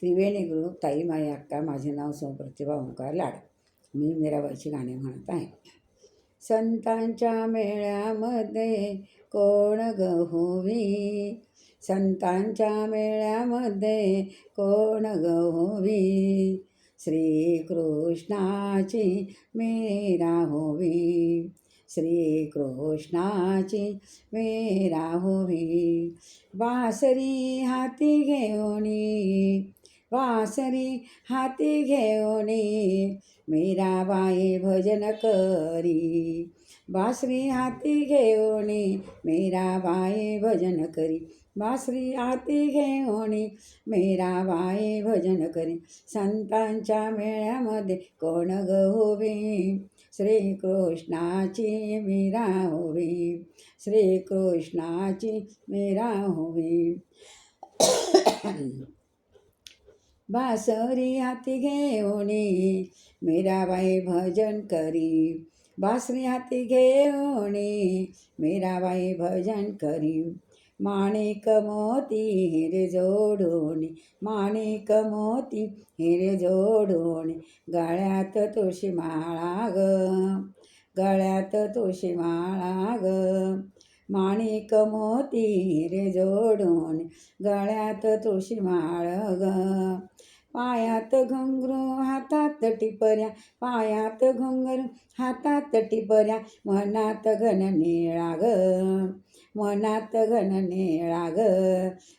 त्रिवेणी group ताई माई अक्का. माझे नाव सौप्रतिभा ओंकार लाड. मी मीराबाईची गाणी म्हणत आहे. संतांच्या मेळ्यामध्ये कोण गहोवी, संतांच्या मेळ्यामध्ये कोण गहोवी, श्रीकृष्णाची मीरा होवी, श्रीकृष्णाची मीरा होवी. बासरी हाती घेऊनी, बासरी हाती घेऊनी, मीराबाई भजन करी, बासरी हाती घेऊनी, मीराबाई भजन करी, बासरी हाती घेऊनी, मीराबाई भजन करी. संतांच्या मेळ्यामध्ये कोण गहोवी, श्रीकृष्णाची मीरा होवी, श्रीकृष्णाची मीरा होवी. बासरी हाती घेऊनी, मीराबाई भजन करी, बासरी हाती घेऊनी, मीराबाई भजन करी. माणिक मोती हिरे जोडून, माणिक मोती हिरे जोडून, गळ्यात तुळशी माळा ग, गळ्यात तुळशी माळा ग. माणिक मोती हिरे जोडून, गळ्यात तुळशी माळ ग. पायात घुंगरू हातात टिपऱ्या, पायात घुंगरू हातात टिपऱ्या, मनात घन निळा ग, मनात घन निळा ग.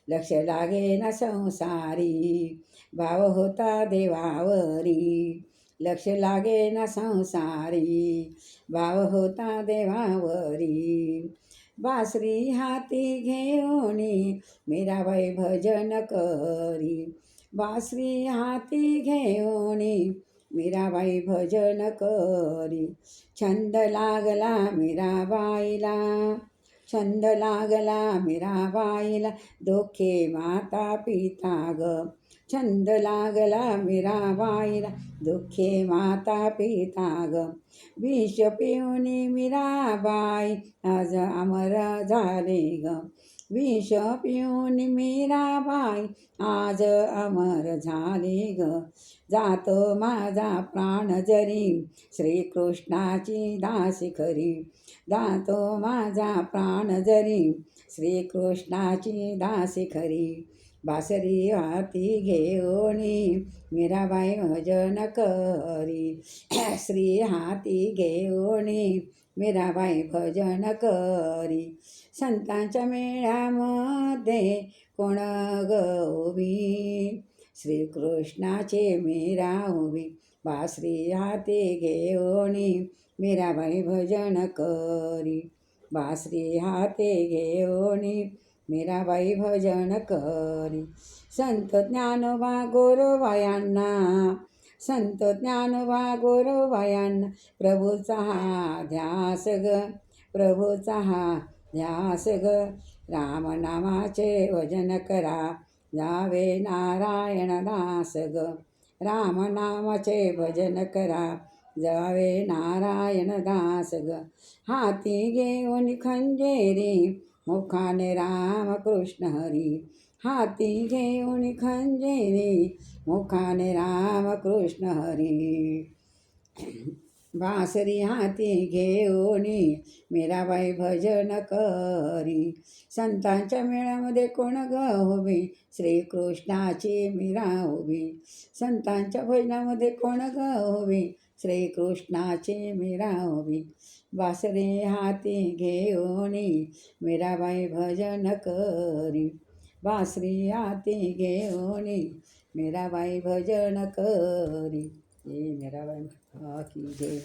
लक्ष लागे ना संसारी, भाव होता देवावरी, लक्ष लागे ना संसारी, भाव होता देवावरी. बासरी हाती घेऊनी, मीराबाई भजन करी, बासरी हाती घेऊनी, मीराबाई भजन करी. छंद लागला मीराबाईला, छंद लागला मीराबाईला, दोखे माता पिता ग, छंद लागला मीराबाईला, दुःखे माता पिता ग. विष पिऊनी मीराबाई आज अमर झाली ग, विष पिऊनी मीराबाई आज अमर झाली ग. जातो माझा प्राण जरी, श्रीकृष्णाची दासी खरी, जातो माझा प्राण जरी, श्रीकृष्णाची दासी खरी. बासरी हाती घेऊनी, मीराबाई भजन करी, श्री हाती घेऊनी, मीराबाई भजन करी. संतांच्या मेळ्यामध्ये कोण गहोवी, श्रीकृष्णाची मीरा होवी, बासरी हाती घेऊनी, मीराबाई भजन करी, बासरी हाती घेऊनी, मीराबाई भजन करी. संत ज्ञानोबा गोरोबायांना, संत ज्ञानोबा गोरोबायांना, प्रभूचा हा ध्यास ग, प्रभूचा हा ध्यास ग. रामनामाचे भजन करा, जावे नारायण दास ग, रामनामाचे भजन करा, जावे नारायण दास ग. हाती घेऊन खंजेरी, मुखाने राम कृष्ण हरी, हाती घेऊन खंजेरी, मुखाने राम कृष्ण हरी. बासरी हाती घेऊनी, मीराबाई भजन करी. संतांच्या मेळ्यामध्ये कोण गहोवी, श्रीकृष्णाची मीरा होवी, संतांच्या भजनामध्ये कोण गहोवी, श्रीकृष्णाची मीरा होवी. बासरी हाती घेऊनी, मीराबाई भजन करी, बासरी हाती घेऊनी, मीराबाई भजन करी. हे मीराबाई की जय.